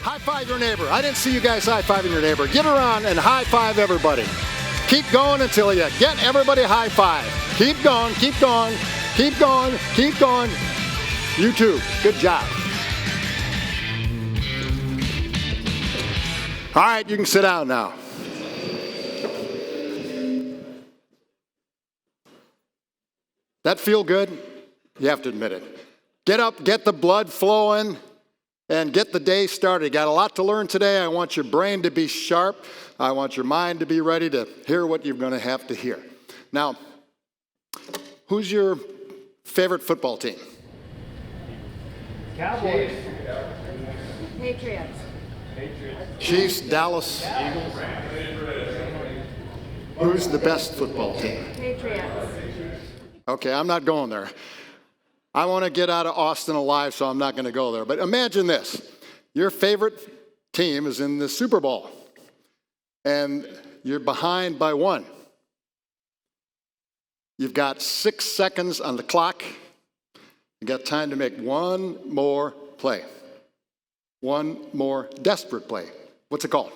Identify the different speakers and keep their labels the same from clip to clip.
Speaker 1: High five your neighbor. I didn't see you guys high fiving your neighbor. Get around and high five everybody. Keep going until you get everybody high five. Keep going, keep going, keep going, keep going. You too. Good job. All right, you can sit down now. That feel good? You have to admit it. Get up, get the blood flowing, and get the day started. You got a lot to learn today. I want your brain to be sharp. I want your mind to be ready to hear what you're going to have to hear. Now, who's your favorite football team?
Speaker 2: Cowboys.
Speaker 3: Patriots.
Speaker 1: Chiefs, Dallas.
Speaker 2: Eagles.
Speaker 1: Who's the best football team?
Speaker 3: Patriots.
Speaker 1: Okay, I'm not going there. I want to get out of Austin alive, so I'm not going to go there. But imagine this. Your favorite team is in the Super Bowl, and you're behind by 1. You've got 6 seconds on the clock. You got time to make one more play. One more desperate play. What's it called?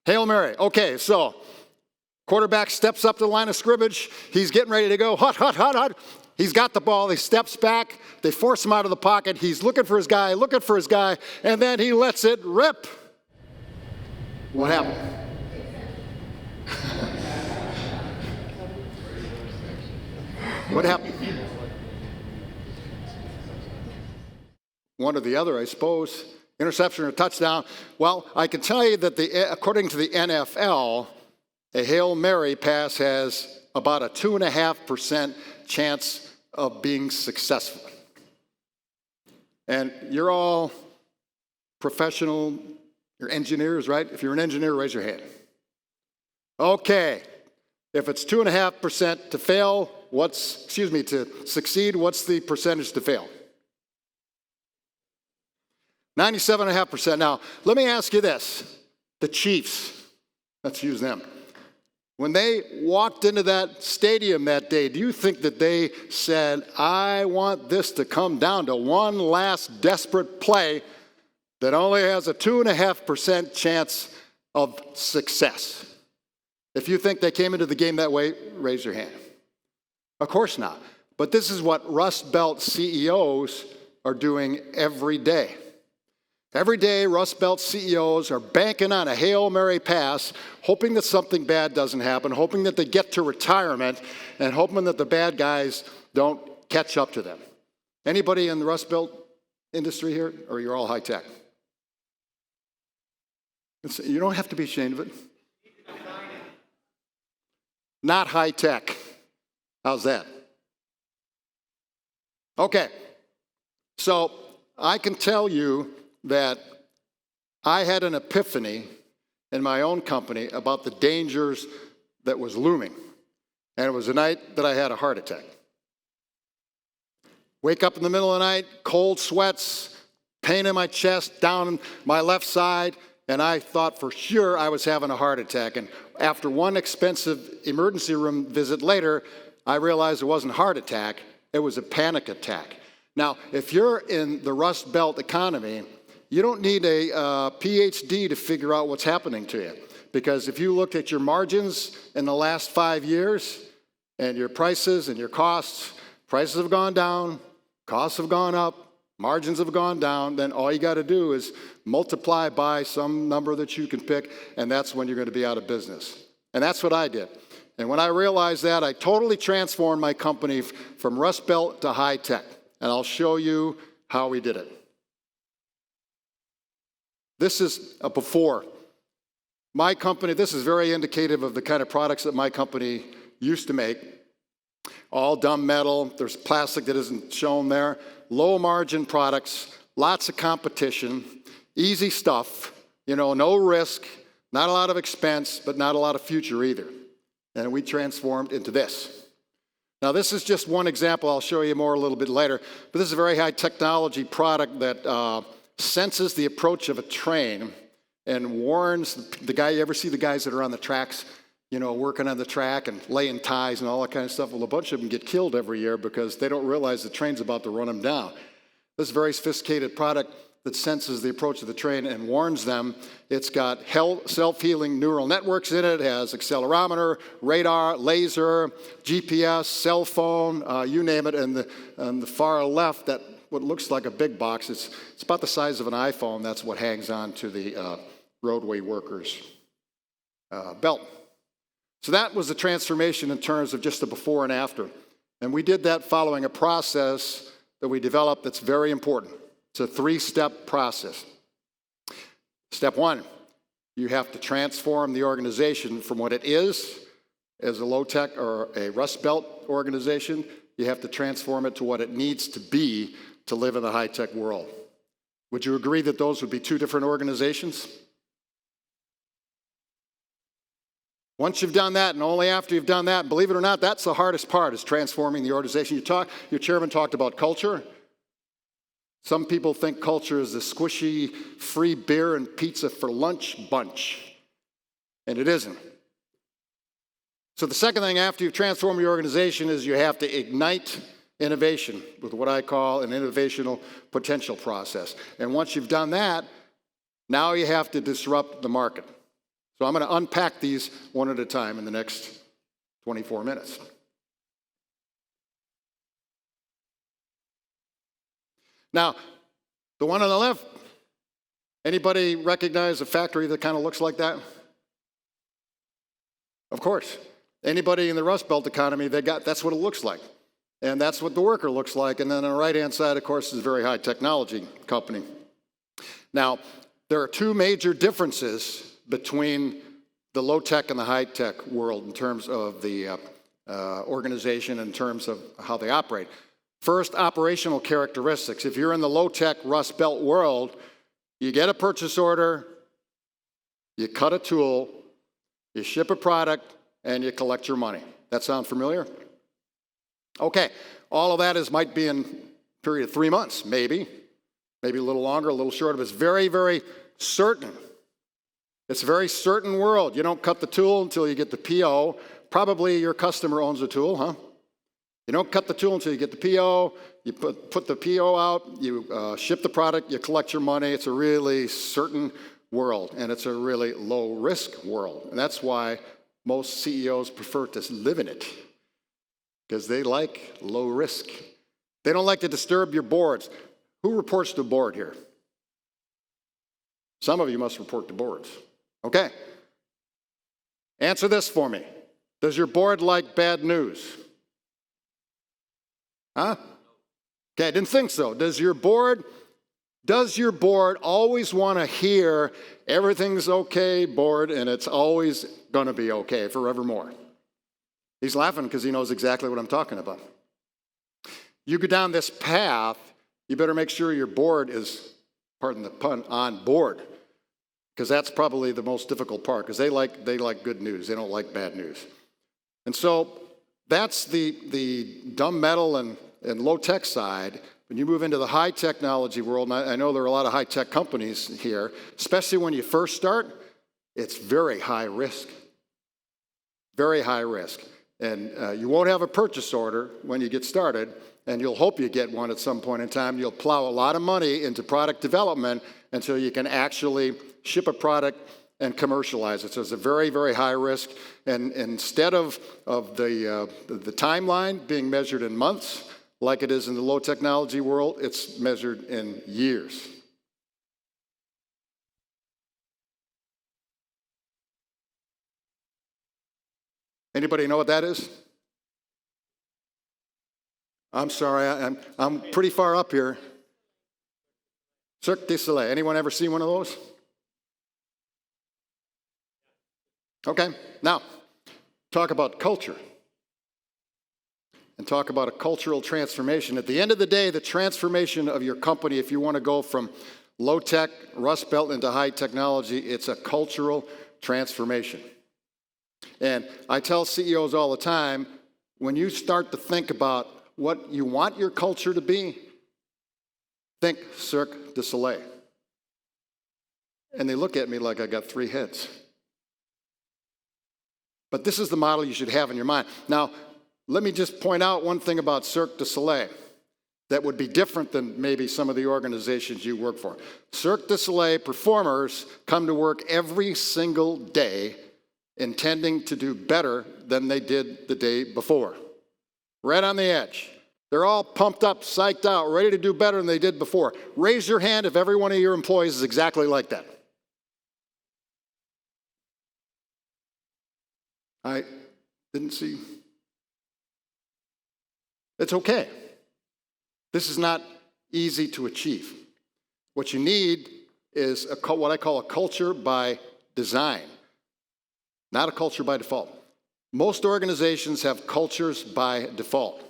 Speaker 1: Hail Mary. Okay, so quarterback steps up to the line of scrimmage. He's getting ready to go. Hut, hut, hut, hut. He's got the ball. He steps back. They force him out of the pocket. He's looking for his guy, and then he lets it rip. What happened? What happened? One or the other, I suppose. Interception or touchdown. Well, I can tell you that according to the NFL, a Hail Mary pass has about a 2.5% chance of being successful. And you're all professional, you're engineers, right? If you're an engineer, raise your hand. Okay, if it's 2.5% to fail, to succeed, what's the percentage to fail? 97.5%. Now, let me ask you this. The Chiefs, let's use them. When they walked into that stadium that day, do you think that they said, I want this to come down to one last desperate play that only has a 2.5% chance of success? If you think they came into the game that way, raise your hand. Of course not. But this is what Rust Belt CEOs are doing every day. Every day, Rust Belt CEOs are banking on a Hail Mary pass, hoping that something bad doesn't happen, hoping that they get to retirement, and hoping that the bad guys don't catch up to them. Anybody in the Rust Belt industry here, or you're all high tech? You don't have to be ashamed of it. Not high tech. How's that? Okay, so I can tell you that I had an epiphany in my own company about the dangers that was looming. And it was the night that I had a heart attack. Wake up in the middle of the night, cold sweats, pain in my chest, down my left side, and I thought for sure I was having a heart attack. And after one expensive emergency room visit later, I realized it wasn't a heart attack, it was a panic attack. Now, if you're in the Rust Belt economy, you don't need a PhD to figure out what's happening to you. Because if you look at your margins in the last 5 years and your prices and your costs, prices have gone down, costs have gone up, margins have gone down, then all you got to do is multiply by some number that you can pick, and that's when you're going to be out of business. And that's what I did. And when I realized that, I totally transformed my company from Rust Belt to high tech. And I'll show you how we did it. This is a before. My company, this is very indicative of the kind of products that my company used to make. All dumb metal, there's plastic that isn't shown there. Low margin products, lots of competition, easy stuff, no risk, not a lot of expense, but not a lot of future either. And we transformed into this. Now this is just one example, I'll show you more a little bit later, but this is a very high technology product that senses the approach of a train and warns the guy. You ever see the guys that are on the tracks, working on the track and laying ties and all that kind of stuff? Well, a bunch of them get killed every year because they don't realize the train's about to run them down. This is a very sophisticated product that senses the approach of the train and warns them. It's got self-healing neural networks in it. It has accelerometer, radar, laser, GPS, cell phone, you name it. And on the far left, that what looks like a big box, it's about the size of an iPhone. That's what hangs on to the roadway workers' belt. So that was the transformation in terms of just the before and after. And we did that following a process that we developed that's very important. It's a 3-step process. Step 1, you have to transform the organization from what it is as a low-tech or a Rust Belt organization. You have to transform it to what it needs to be to live in the high-tech world. Would you agree that those would be 2 different organizations? Once you've done that, and only after you've done that, and believe it or not, that's the hardest part, is transforming the organization. Your chairman talked about culture. Some people think culture is the squishy, free beer and pizza for lunch bunch, and it isn't. So the second thing after you've transformed your organization is you have to ignite innovation with what I call an innovational potential process. And once you've done that, now you have to disrupt the market. So I'm going to unpack these one at a time in the next 24 minutes. Now, the one on the left, anybody recognize a factory that kind of looks like that? Of course. Anybody in the Rust Belt economy, that's what it looks like. And that's what the worker looks like. And then on the right-hand side, of course, is a very high technology company. Now, there are 2 major differences between the low-tech and the high-tech world in terms of the organization, in terms of how they operate. First, operational characteristics. If you're in the low-tech Rust Belt world, you get a purchase order, you cut a tool, you ship a product, and you collect your money. That sound familiar? Okay, all of that might be in a period of 3 months, maybe a little longer, a little shorter, but it's very, very certain. It's a very certain world. You don't cut the tool until you get the PO. Probably your customer owns the tool, huh? You don't cut the tool until you get the PO. You put the PO out, you ship the product, you collect your money. It's a really certain world, and it's a really low-risk world. And that's why most CEOs prefer to live in it, because they like low risk. They don't like to disturb your boards. Who reports to the board here? Some of you must report to boards. Okay. Answer this for me. Does your board like bad news? Huh? Okay, I didn't think so. Does your board always want to hear everything's okay, board, and it's always going to be okay forevermore? He's laughing because he knows exactly what I'm talking about. You go down this path, you better make sure your board is, pardon the pun, on board, because that's probably the most difficult part, because they like good news. They don't like bad news. And so that's the dumb metal and low-tech side. When you move into the high technology world, and I know there are a lot of high-tech companies here, especially when you first start, it's very high risk. Very high risk. And you won't have a purchase order when you get started, and you'll hope you get one at some point in time. You'll plow a lot of money into product development until you can actually ship a product and commercialize it. So it's a very, very high risk. And instead of the timeline being measured in months, like it is in the low technology world, it's measured in years. Anybody know what that is? I'm sorry, I'm pretty far up here. Cirque du Soleil. Anyone ever seen one of those? Okay, now, talk about culture. And talk about a cultural transformation. At the end of the day, the transformation of your company, if you want to go from low-tech, Rust Belt into high technology, it's a cultural transformation. And I tell CEOs all the time, when you start to think about what you want your culture to be, think Cirque du Soleil. And they look at me like I got 3 heads. But this is the model you should have in your mind. Now, let me just point out one thing about Cirque du Soleil. that would be different than maybe some of the organizations you work for. Cirque du Soleil performers come to work every single day intending to do better than they did the day before. Right on the edge. They're all pumped up, psyched out, ready to do better than they did before. Raise your hand if every one of your employees is exactly like that. I didn't see. It's okay. This is not easy to achieve. What you need is what I call a culture by design, not a culture by default. Most organizations have cultures by default.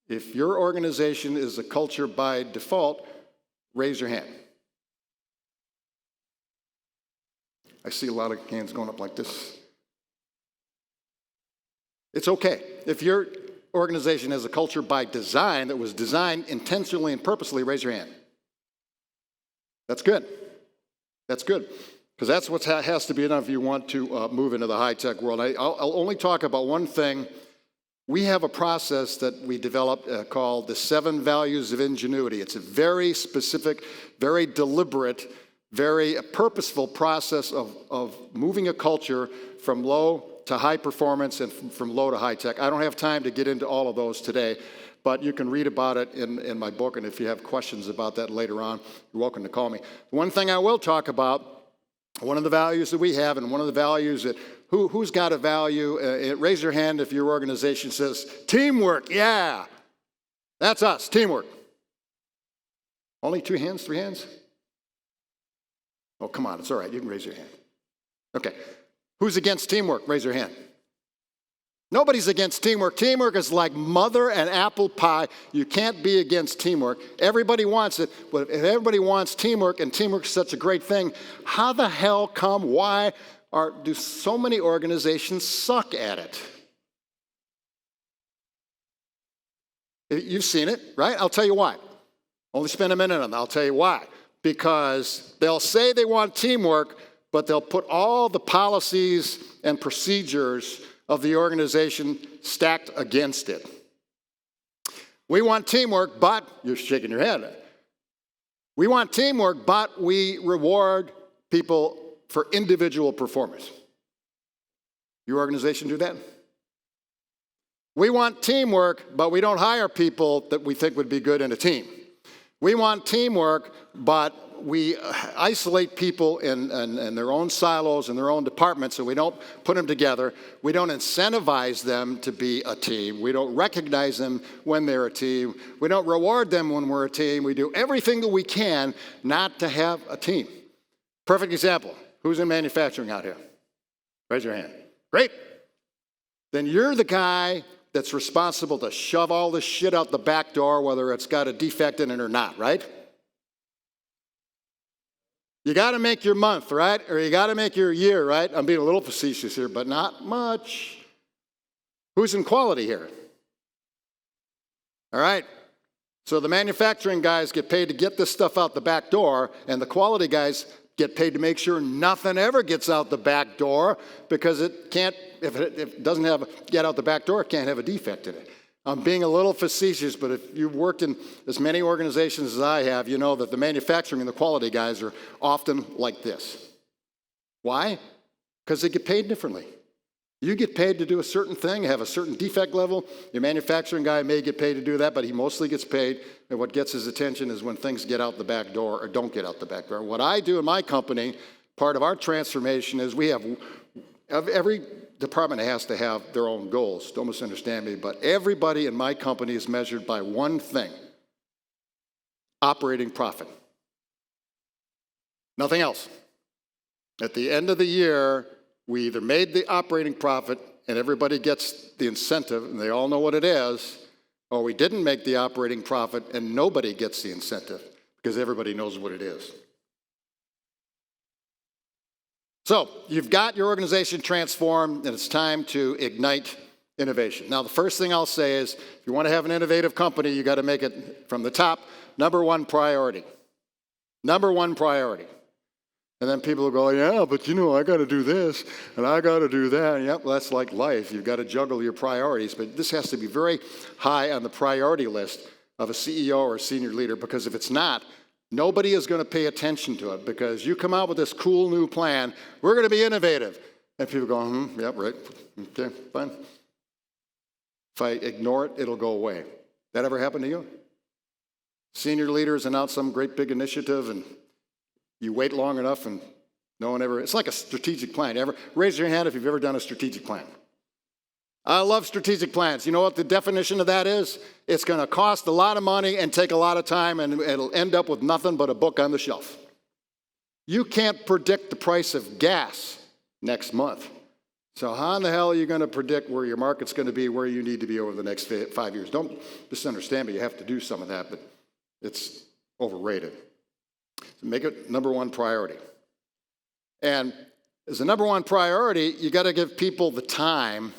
Speaker 1: If your organization is a culture by default, raise your hand. I see a lot of hands going up like this. It's okay. If your organization has a culture by design that was designed intentionally and purposely, raise your hand. That's good. That's good. Because that's what has to be done if you want to move into the high-tech world. I'll only talk about one thing. We have a process that we developed called the 7 Values of Ingenuity. It's a very specific, very deliberate, very purposeful process of moving a culture from low to high performance and from low to high tech. I don't have time to get into all of those today, but you can read about it in my book, and if you have questions about that later on, you're welcome to call me. One thing I will talk about, one of the values that we have, and one of the values that, who's got a value? Raise your hand if your organization says, teamwork, yeah. That's us, teamwork. Only 2 hands, 3 hands? Oh, come on, it's all right, you can raise your hand. Okay. Who's against teamwork? Raise your hand. Nobody's against teamwork. Teamwork is like mother and apple pie. You can't be against teamwork. Everybody wants it, but if everybody wants teamwork, and teamwork is such a great thing, how the hell come, why do so many organizations suck at it? You've seen it, right? I'll tell you why. Only spend a minute on that. I'll tell you why. Because they'll say they want teamwork, but they'll put all the policies and procedures of the organization stacked against it. We want teamwork, but, you're shaking your head. We want teamwork, but we reward people for individual performance. Your organization do that? We want teamwork, but we don't hire people that we think would be good in a team. We want teamwork, but we isolate people in their own silos and their own departments, and we don't put them together. We don't incentivize them to be a team. We don't recognize them when they're a team. We don't reward them when we're a team. We do everything that we can not to have a team. Perfect example. Who's in manufacturing out here? Raise your hand. Great. Then you're the guy that's responsible to shove all this shit out the back door, whether it's got a defect in it or not, right? You got to make your month, right? Or you got to make your year, right? I'm being a little facetious here, but not much. Who's in quality here? All right. So the manufacturing guys get paid to get this stuff out the back door, and the quality guys get paid to make sure nothing ever gets out the back door, because it can't, if it doesn't get out the back door, it can't have a defect in it. I'm being a little facetious, but if you've worked in as many organizations as I have, you know that the manufacturing and the quality guys are often like this. Why? Because they get paid differently. You get paid to do a certain thing, have a certain defect level. Your manufacturing guy may get paid to do that, but he mostly gets paid, and what gets his attention is when things get out the back door or don't get out the back door. What I do in my company, part of our transformation is we have every department has to have their own goals. Don't misunderstand me, but everybody in my company is measured by one thing: operating profit. Nothing else. At the end of the year, we either made the operating profit and everybody gets the incentive and they all know what it is, or we didn't make the operating profit and nobody gets the incentive because everybody knows what it is. So you've got your organization transformed, and it's time to ignite innovation. Now, the first thing I'll say is, if you want to have an innovative company, you got to make it from the top, number one priority. Number one priority. And then people will go, yeah, but you know, I got to do this, and I got to do that. And yep, that's like life. You've got to juggle your priorities, but this has to be very high on the priority list. of a CEO or a senior leader, because if it's not, nobody is going to pay attention to it, because you come out with this cool new plan, we're going to be innovative. And people go, yep, right, okay, fine. If I ignore it, it'll go away. That ever happened to you? Senior leaders announce some great big initiative, and you wait long enough, and no one ever, it's like a strategic plan. Raise your hand if you've ever done a strategic plan. I love strategic plans. You know what the definition of that is? It's going to cost a lot of money and take a lot of time, and it'll end up with nothing but a book on the shelf. You can't predict the price of gas next month. So how in the hell are you going to predict where your market's going to be, where you need to be over the next 5 years? Don't misunderstand me. You have to do some of that, but it's overrated. So make it number one priority. And as a number one priority, you got to give people the time,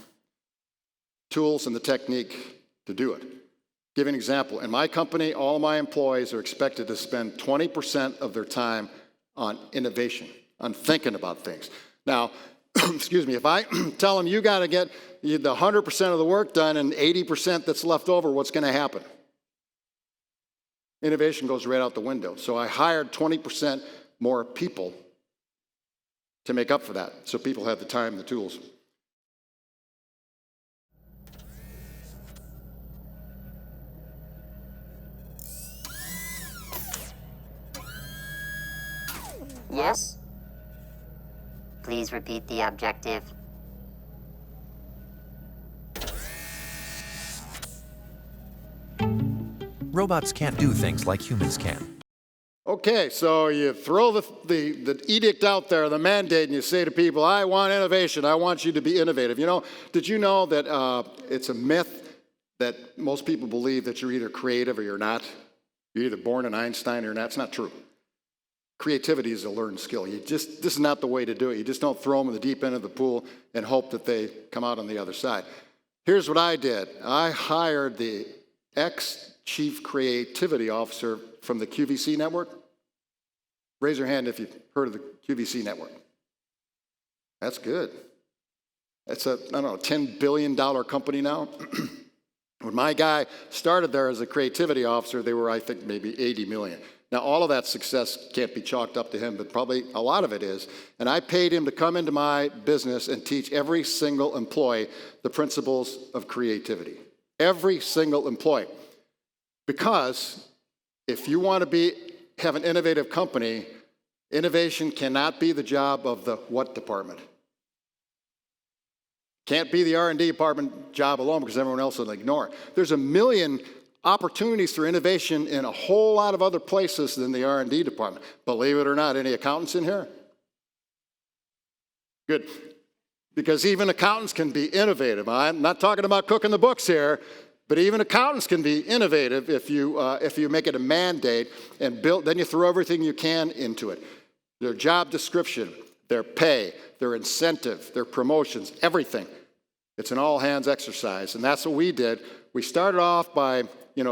Speaker 1: tools, and the technique to do it. Give an example. In my company, all my employees are expected to spend 20% of their time on innovation, on thinking about things. Now, excuse me, if I tell them you got to get the 100% of the work done and 80% that's left over, what's going to happen? Innovation goes right out the window. So I hired 20% more people to make up for that, so people have the time and the tools.
Speaker 2: Yes? Please repeat the objective.
Speaker 3: Robots can't do things like humans can.
Speaker 1: Okay, so you throw the edict out there, the mandate, and you say to people, I want innovation. I want you to be innovative. You know, did you know that it's a myth that most people believe that you're either creative or you're not? You're either born an Einstein or not. It's not true. Creativity is a learned skill. This is not the way to do it. You just don't throw them in the deep end of the pool and hope that they come out on the other side. Here's what I did. I hired the ex-chief creativity officer from the QVC Network. Raise your hand if you've heard of the QVC Network. That's good. It's a, I don't know, $10 billion company now. When my guy started there as a creativity officer, they were, I think, maybe 80 million. Now, all of that success can't be chalked up to him, but probably a lot of it is. And I paid him to come into my business and teach every single employee the principles of creativity. Every single employee. Because if you want to have an innovative company, innovation cannot be the job of the what department? Can't be the R&D department job alone, because everyone else will ignore it. There's a million opportunities for innovation in a whole lot of other places than the R&D department. Believe it or not, any accountants in here? Good. Because even accountants can be innovative. I'm not talking about cooking the books here, but even accountants can be innovative if you make it a mandate and then you throw everything you can into it. Their job description, their pay, their incentive, their promotions, everything. It's an all-hands exercise, and that's what we did. We started off by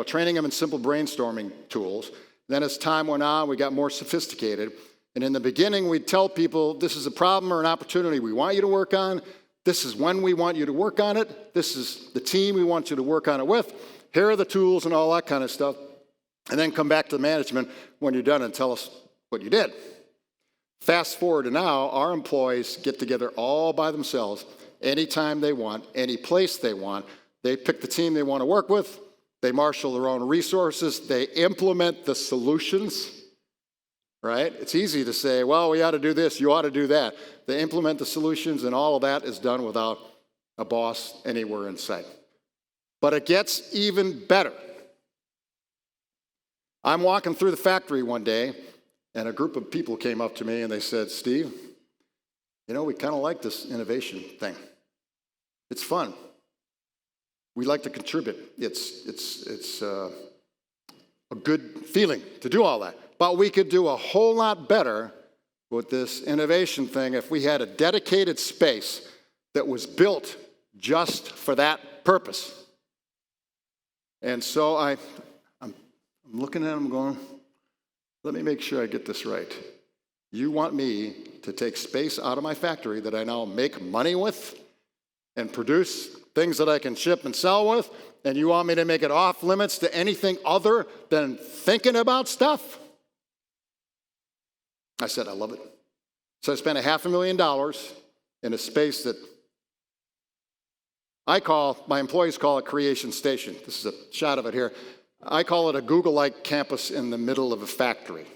Speaker 1: training them in simple brainstorming tools. Then as time went on, we got more sophisticated. And in the beginning, we'd tell people, this is a problem or an opportunity we want you to work on. This is when we want you to work on it. This is the team we want you to work on it with. Here are the tools and all that kind of stuff. And then come back to the management when you're done and tell us what you did. Fast forward to now, our employees get together all by themselves anytime they want, any place they want. They pick the team they want to work with. They marshal their own resources. They implement the solutions, right? It's easy to say, well, we ought to do this, you ought to do that. They implement the solutions, and all of that is done without a boss anywhere in sight. But it gets even better. I'm walking through the factory one day, and a group of people came up to me and they said, Steve, we kind of like this innovation thing. It's fun. We like to contribute. It's a good feeling to do all that. But we could do a whole lot better with this innovation thing if we had a dedicated space that was built just for that purpose. And so I'm looking at them going, let me make sure I get this right. You want me to take space out of my factory that I now make money with and produce things that I can ship and sell with, and you want me to make it off limits to anything other than thinking about stuff? I said, I love it. So I spent $500,000 in a space that my employees call it Creation Station. This is a shot of it here. I call it a Google-like campus in the middle of a factory.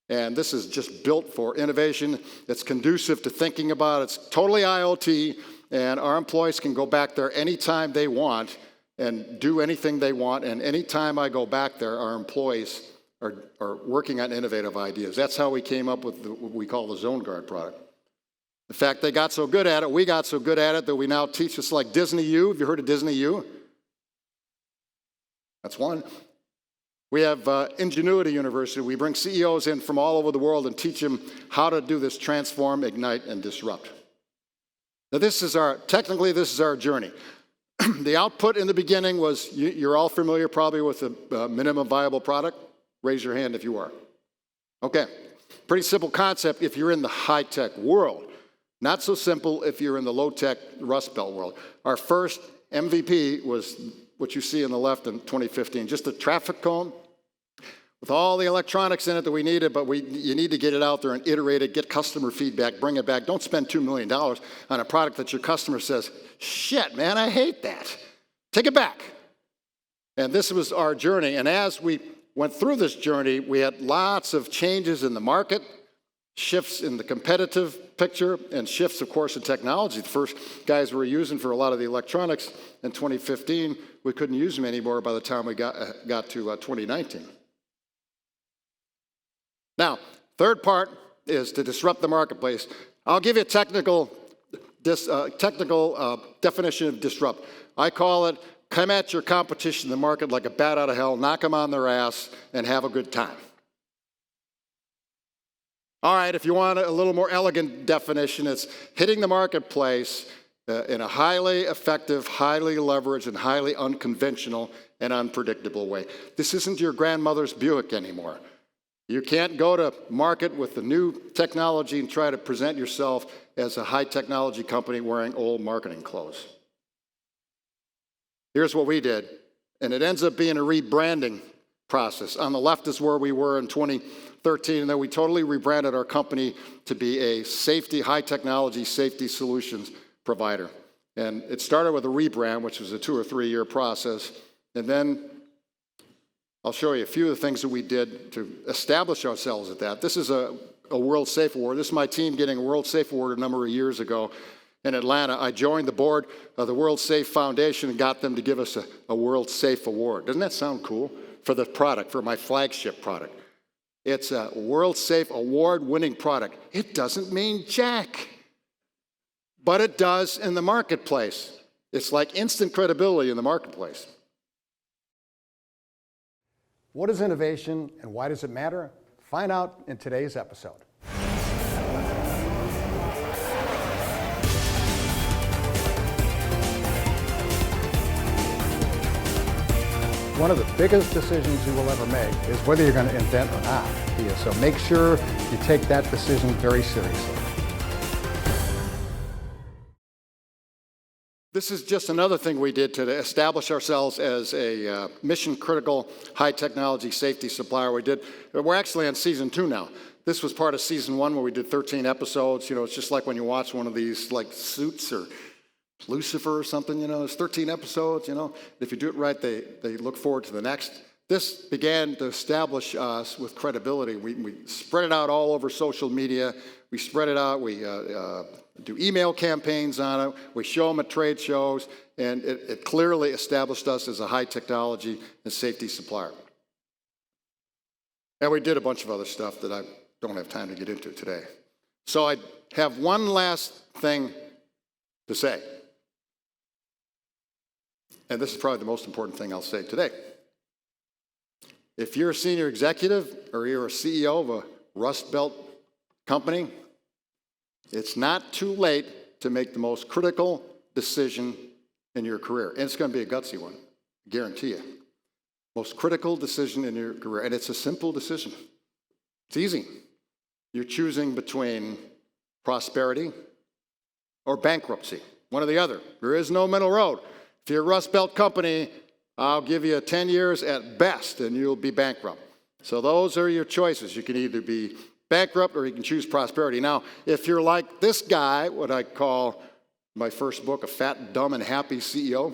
Speaker 1: And this is just built for innovation. It's conducive to thinking about it. It's totally IoT, and our employees can go back there anytime they want and do anything they want. And anytime I go back there, our employees are working on innovative ideas. That's how we came up with what we call the Zone Guard product. In fact, they got so good at it, we got so good at it, that we now teach us like Disney U. Have you heard of Disney U? That's one. We have Ingenuity University. We bring CEOs in from all over the world and teach them how to do this transform, ignite, and disrupt. Now technically this is our journey. The output in the beginning was, you're all familiar probably with the minimum viable product. Raise your hand if you are. Okay, pretty simple concept if you're in the high-tech world. Not so simple if you're in the low-tech Rust Belt world. Our first MVP was what you see on the left in 2015, just a traffic cone with all the electronics in it that we needed, but you need to get it out there and iterate it, get customer feedback, bring it back. Don't spend $2 million on a product that your customer says, shit, man, I hate that. Take it back. And this was our journey. And as we went through this journey, we had lots of changes in the market, shifts in the competitive picture, and shifts, of course, in technology. The first guys we were using for a lot of the electronics in 2015, we couldn't use them anymore by the time we got to 2019. Now, third part is to disrupt the marketplace. I'll give you a technical definition of disrupt. I call it, come at your competition in the market like a bat out of hell, knock them on their ass, and have a good time. All right, if you want a little more elegant definition, it's hitting the marketplace in a highly effective, highly leveraged, and highly unconventional and unpredictable way. This isn't your grandmother's Buick anymore. You can't go to market with the new technology and try to present yourself as a high technology company wearing old marketing clothes. Here's what we did, and it ends up being a rebranding process. On the left is where we were in 2013, and then we totally rebranded our company to be a safety, high technology safety solutions provider. And it started with a rebrand, which was a 2 or 3 year process, and then I'll show you a few of the things that we did to establish ourselves at that. This is a World Safe Award. This is my team getting a World Safe Award a number of years ago in Atlanta. I joined the board of the World Safe Foundation and got them to give us a World Safe Award. Doesn't that sound cool? For the product, for my flagship product. It's a World Safe Award-winning product. It doesn't mean jack, but it does in the marketplace. It's like instant credibility in the marketplace. What is innovation and why does it matter? Find out in today's episode. One of the biggest decisions you will ever make is whether you're going to invent or not. So make sure you take that decision very seriously. This is just another thing we did to establish ourselves as a mission-critical, high-technology safety supplier. We're actually on season 2 now. This was part of season 1 where we did 13 episodes. You know, it's just like when you watch one of these, like Suits or Lucifer or something, you know, it's 13 episodes, you know. If you do it right, they look forward to the next. This began to establish us with credibility. We spread it out all over social media. We spread it out. We do email campaigns on it. We show them at trade shows, and it clearly established us as a high technology and safety supplier. And we did a bunch of other stuff that I don't have time to get into today. So I have one last thing to say. And this is probably the most important thing I'll say today. If you're a senior executive or you're a CEO of a Rust Belt company, it's not too late to make the most critical decision in your career. And it's going to be a gutsy one, I guarantee you. Most critical decision in your career. And it's a simple decision. It's easy. You're choosing between prosperity or bankruptcy. one or the other. There is no middle road. If you're a Rust Belt company, I'll give you 10 years at best, and you'll be bankrupt. So those are your choices. You can either be bankrupt or you can choose prosperity. Now, if you're like this guy, what I call my first book, A Fat, Dumb, and Happy CEO,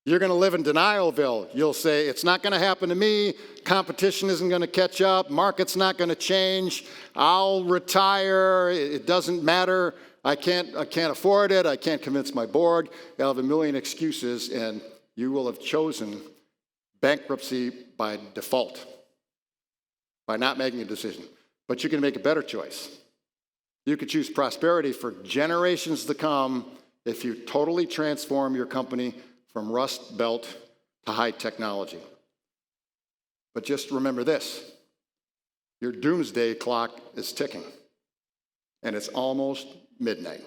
Speaker 1: you're going to live in denialville. You'll say, it's not going to happen to me, competition isn't going to catch up, market's not going to change, I'll retire, it doesn't matter, I can't afford it, I can't convince my board. You'll have a million excuses, and you will have chosen bankruptcy by default, by not making a decision. But you can make a better choice. You could choose prosperity for generations to come if you totally transform your company from Rust Belt to high technology. But just remember this, your doomsday clock is ticking, and it's almost midnight.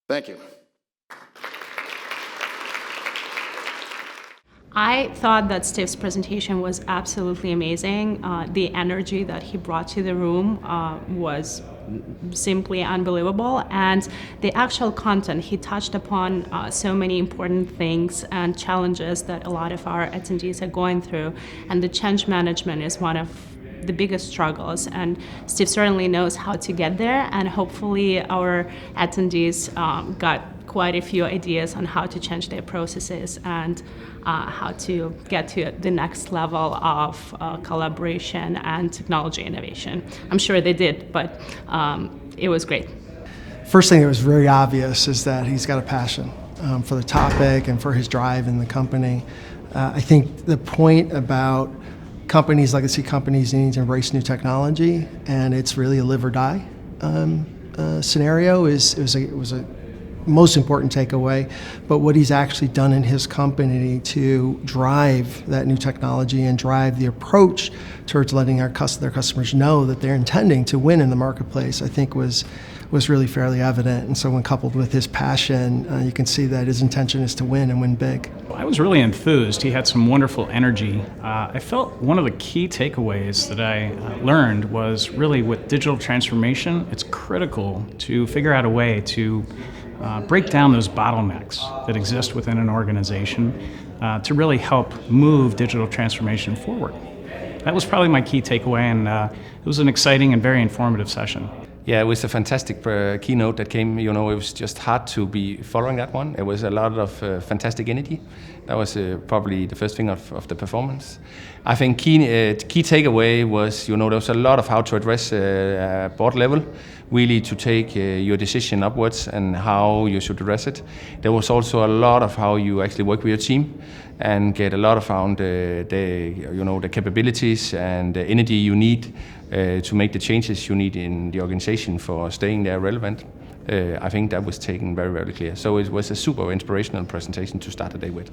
Speaker 1: Thank you.
Speaker 4: I thought that Steve's presentation was absolutely amazing. The energy that he brought to the room was simply unbelievable, and the actual content, he touched upon so many important things and challenges that a lot of our attendees are going through, and the change management is one of the biggest struggles, and Steve certainly knows how to get there, and hopefully our attendees got quite a few ideas on how to change their processes and how to get to the next level of collaboration and technology innovation. I'm sure they did, but it was great.
Speaker 5: First thing that was very obvious is that he's got a passion for the topic and for his drive in the company. I think the point about companies, legacy companies, needing to embrace new technology, and it's really a live or die scenario, was a most important takeaway. But what he's actually done in his company to drive that new technology and drive the approach towards letting their customers know that they're intending to win in the marketplace, I think was really fairly evident. And so when coupled with his passion, you can see that his intention is to win and win big.
Speaker 6: I was really enthused. He had some wonderful energy. I felt one of the key takeaways that I learned was really with digital transformation, it's critical to figure out a way to break down those bottlenecks that exist within an organization to really help move digital transformation forward. That was probably my key takeaway, and it was an exciting and very informative session.
Speaker 7: Yeah, it was a fantastic keynote that came. You know, it was just hard to be following that one. It was a lot of fantastic energy. That was probably the first thing of the performance. I think key takeaway was, you know, there was a lot of how to address board level, really to take your decision upwards and how you should address it. There was also a lot of how you actually work with your team and get a lot around the capabilities and the energy you need to make the changes you need in the organization for staying there relevant. I think that was taken very, very clear. So it was a super inspirational presentation to start the day with.